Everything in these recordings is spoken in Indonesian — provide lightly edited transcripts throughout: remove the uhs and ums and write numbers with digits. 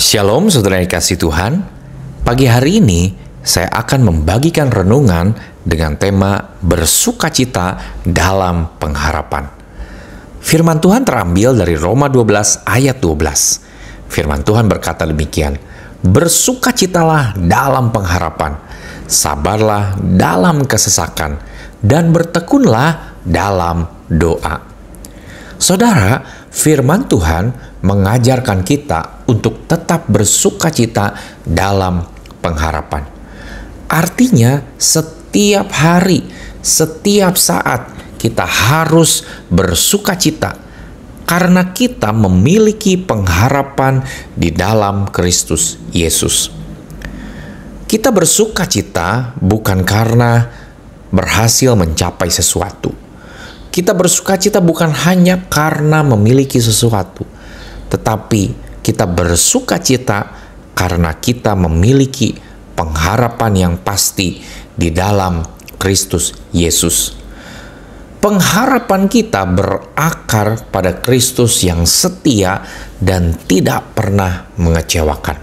Shalom saudara yang kasih Tuhan. Pagi hari ini saya akan membagikan renungan dengan tema bersukacita dalam pengharapan. Firman Tuhan terambil dari Roma 12 ayat 12. Firman Tuhan berkata demikian, bersukacitalah dalam pengharapan, sabarlah dalam kesesakan, dan bertekunlah dalam doa. Saudara, firman Tuhan mengajarkan kita untuk tetap bersukacita dalam pengharapan. Artinya, setiap hari, setiap saat kita harus bersukacita karena kita memiliki pengharapan di dalam Kristus Yesus. Kita bersukacita bukan karena berhasil mencapai sesuatu. Kita bersukacita bukan hanya karena memiliki sesuatu, tetapi kita bersukacita karena kita memiliki pengharapan yang pasti di dalam Kristus Yesus. Pengharapan kita berakar pada Kristus yang setia dan tidak pernah mengecewakan.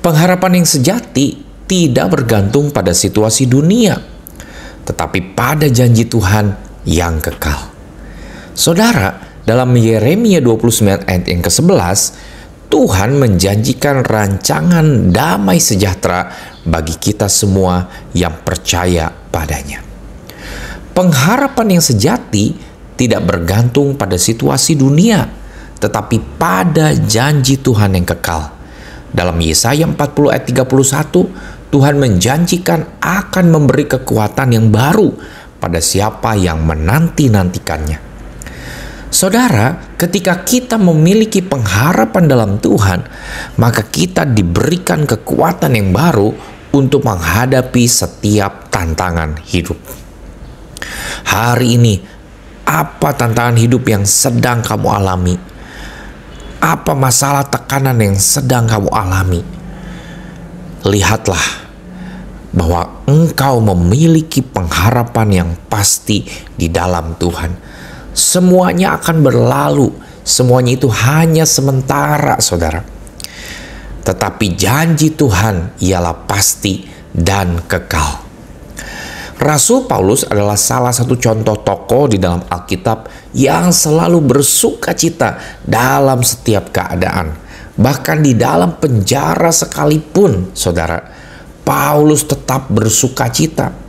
Pengharapan yang sejati tidak bergantung pada situasi dunia, tetapi pada janji Tuhan yang kekal. Saudara, dalam Yeremia 29 ayat yang ke-11, Tuhan menjanjikan rancangan damai sejahtera bagi kita semua yang percaya padanya. Pengharapan yang sejati tidak bergantung pada situasi dunia, tetapi pada janji Tuhan yang kekal. Dalam Yesaya 40 ayat 31, Tuhan menjanjikan akan memberi kekuatan yang baru pada siapa yang menanti-nantikannya. Saudara, ketika kita memiliki pengharapan dalam Tuhan, maka kita diberikan kekuatan yang baru untuk menghadapi setiap tantangan hidup. Hari ini, apa tantangan hidup yang sedang kamu alami? Apa masalah tekanan yang sedang kamu alami? Lihatlah bahwa engkau memiliki pengharapan yang pasti di dalam Tuhan. Semuanya akan berlalu, semuanya itu hanya sementara, saudara. Tetapi janji Tuhan ialah pasti dan kekal. Rasul Paulus adalah salah satu contoh tokoh di dalam Alkitab yang selalu bersukacita dalam setiap keadaan. Bahkan di dalam penjara sekalipun, saudara, Paulus tetap bersukacita.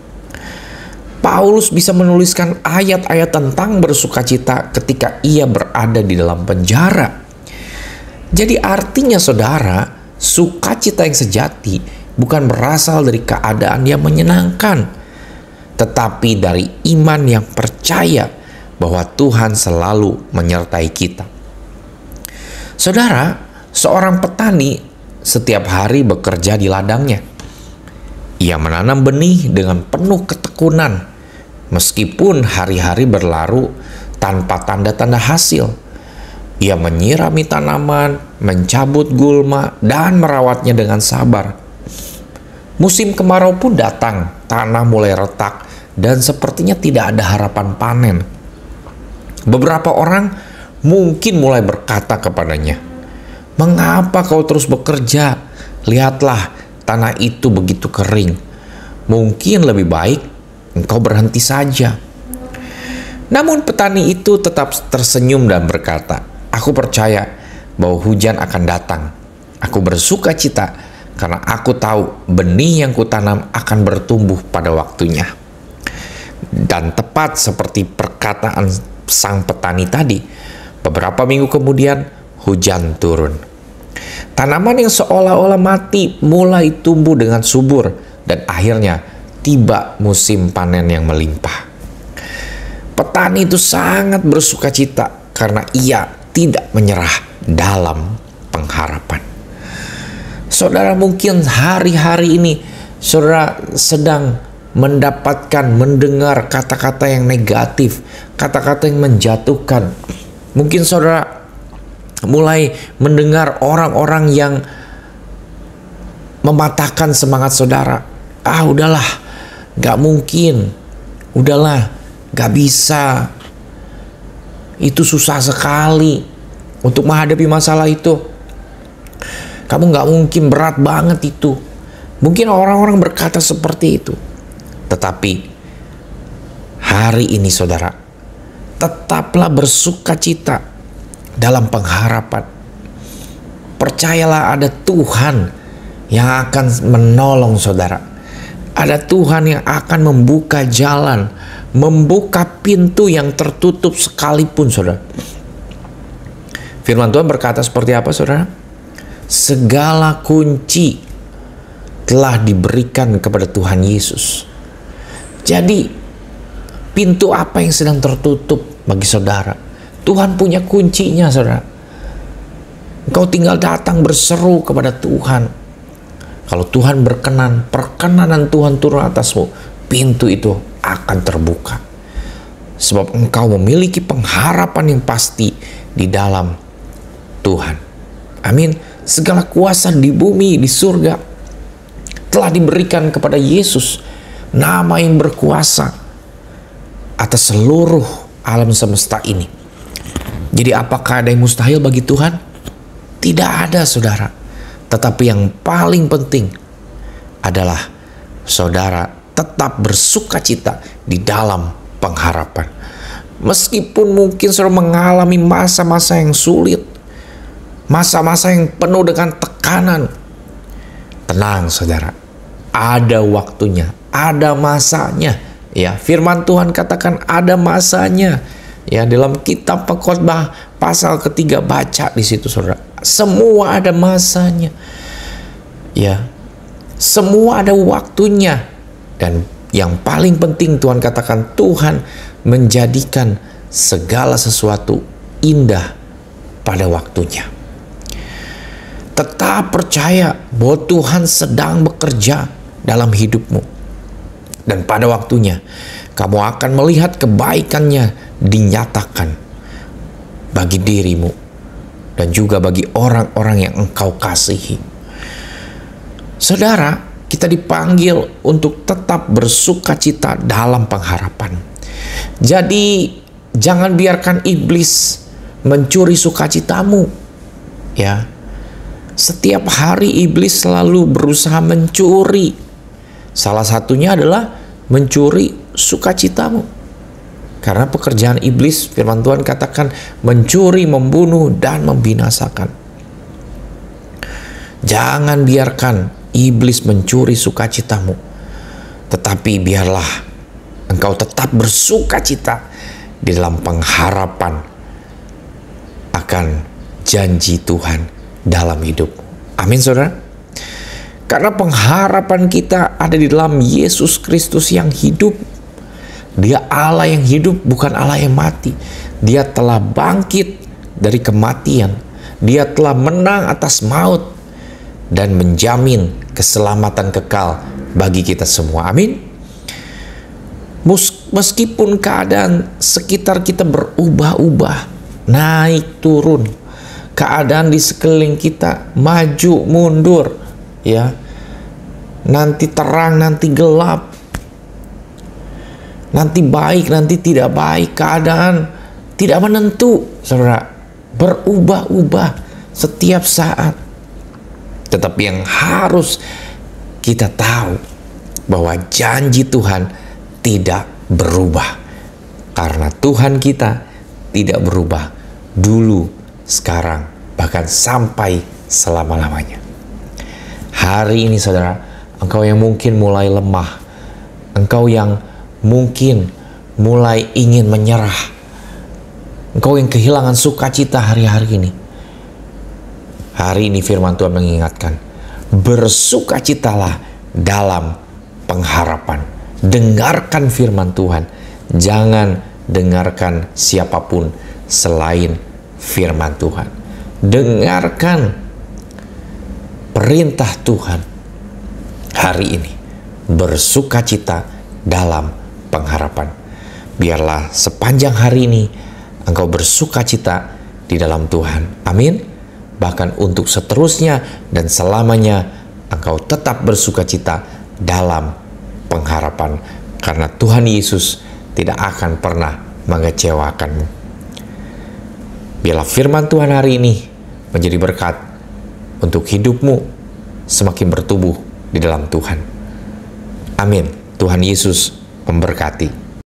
Paulus bisa menuliskan ayat-ayat tentang bersukacita ketika ia berada di dalam penjara. Jadi artinya saudara, sukacita yang sejati bukan berasal dari keadaan yang menyenangkan, tetapi dari iman yang percaya bahwa Tuhan selalu menyertai kita. Saudara, seorang petani setiap hari bekerja di ladangnya. Ia menanam benih dengan penuh ketekunan, meskipun hari-hari berlalu tanpa tanda-tanda hasil. Ia menyirami tanaman, mencabut gulma, dan merawatnya dengan sabar. Musim kemarau pun datang, tanah mulai retak, dan sepertinya tidak ada harapan panen. Beberapa orang mungkin mulai berkata kepadanya, "Mengapa kau terus bekerja? Lihatlah, tanah itu begitu kering. Mungkin lebih baik engkau berhenti saja." Namun petani itu tetap tersenyum dan berkata, "Aku percaya bahwa hujan akan datang. Aku bersukacita karena aku tahu benih yang kutanam akan bertumbuh pada waktunya." Dan tepat seperti perkataan sang petani tadi, beberapa minggu kemudian hujan turun. Tanaman yang seolah-olah mati mulai tumbuh dengan subur dan akhirnya tiba musim panen yang melimpah. Petani itu sangat bersukacita karena ia tidak menyerah dalam pengharapan. Saudara, mungkin hari-hari ini saudara sedang mendengar kata-kata yang negatif, kata-kata yang menjatuhkan. Mungkin saudara mulai mendengar orang-orang yang mematahkan semangat saudara. Udahlah, gak mungkin. Udahlah, gak bisa. Itu susah sekali untuk menghadapi masalah itu. Kamu nggak mungkin, berat banget itu. Mungkin orang-orang berkata seperti itu. Tetapi hari ini saudara, tetaplah bersukacita dalam pengharapan. Percayalah ada Tuhan yang akan menolong saudara. Ada Tuhan yang akan membuka jalan, membuka pintu yang tertutup sekalipun saudara. Firman Tuhan berkata seperti apa saudara? Segala kunci telah diberikan kepada Tuhan Yesus. Jadi pintu apa yang sedang tertutup bagi saudara? Tuhan punya kuncinya saudara. Engkau tinggal datang berseru kepada Tuhan. Kalau Tuhan berkenan, perkenanan Tuhan turun atasmu, pintu itu akan terbuka. Sebab engkau memiliki pengharapan yang pasti di dalam Tuhan. Amin. Segala kuasa di bumi, di surga telah diberikan kepada Yesus, nama yang berkuasa atas seluruh alam semesta ini. Jadi apakah ada yang mustahil bagi Tuhan? Tidak ada saudara. Tetapi yang paling penting adalah saudara tetap bersukacita di dalam pengharapan. Meskipun mungkin saudara mengalami masa-masa yang sulit, masa-masa yang penuh dengan tekanan, tenang saudara, ada waktunya, ada masanya. Ya, firman Tuhan katakan ada masanya. Ya, dalam kitab Pengkhotbah pasal ketiga, baca di situ saudara. Semua ada masanya. Ya, semua ada waktunya. Dan yang paling penting Tuhan katakan, Tuhan menjadikan segala sesuatu indah pada waktunya. Tetap percaya bahwa Tuhan sedang bekerja dalam hidupmu. Dan pada waktunya, kamu akan melihat kebaikannya dinyatakan bagi dirimu dan juga bagi orang-orang yang engkau kasihi. Saudara, kita dipanggil untuk tetap bersukacita dalam pengharapan. Jadi, jangan biarkan iblis mencuri sukacitamu. Ya. Setiap hari iblis selalu berusaha mencuri. Salah satunya adalah mencuri sukacitamu. Karena pekerjaan iblis, firman Tuhan katakan, mencuri, membunuh, dan membinasakan. Jangan biarkan iblis mencuri sukacitamu. Tetapi biarlah engkau tetap bersukacita di dalam pengharapan akan janji Tuhan dalam hidup. Amin saudara. Karena pengharapan kita ada di dalam Yesus Kristus yang hidup. Dia Allah yang hidup, bukan Allah yang mati. Dia telah bangkit dari kematian. Dia telah menang atas maut dan menjamin keselamatan kekal bagi kita semua. Amin. Meskipun keadaan sekitar kita berubah-ubah, naik turun, keadaan di sekeliling kita maju mundur, ya, nanti terang nanti gelap, nanti baik nanti tidak baik, keadaan tidak menentu saudara, berubah-ubah setiap saat. Tetapi yang harus kita tahu bahwa janji Tuhan tidak berubah, karena Tuhan kita tidak berubah dulu, sekarang, bahkan sampai selama-lamanya. Hari ini saudara, engkau yang mungkin mulai lemah, engkau yang mungkin mulai ingin menyerah, engkau yang kehilangan sukacita hari-hari ini. Hari ini firman Tuhan mengingatkan, bersukacitalah dalam pengharapan. Dengarkan firman Tuhan, jangan dengarkan siapapun selain firman Tuhan. Dengarkan perintah Tuhan hari ini, bersukacita dalam pengharapan. Biarlah sepanjang hari ini engkau bersukacita di dalam Tuhan. Amin. Bahkan untuk seterusnya dan selamanya engkau tetap bersukacita dalam pengharapan, karena Tuhan Yesus tidak akan pernah mengecewakanmu. Biarlah firman Tuhan hari ini menjadi berkat untuk hidupmu semakin bertumbuh di dalam Tuhan. Amin. Tuhan Yesus memberkati.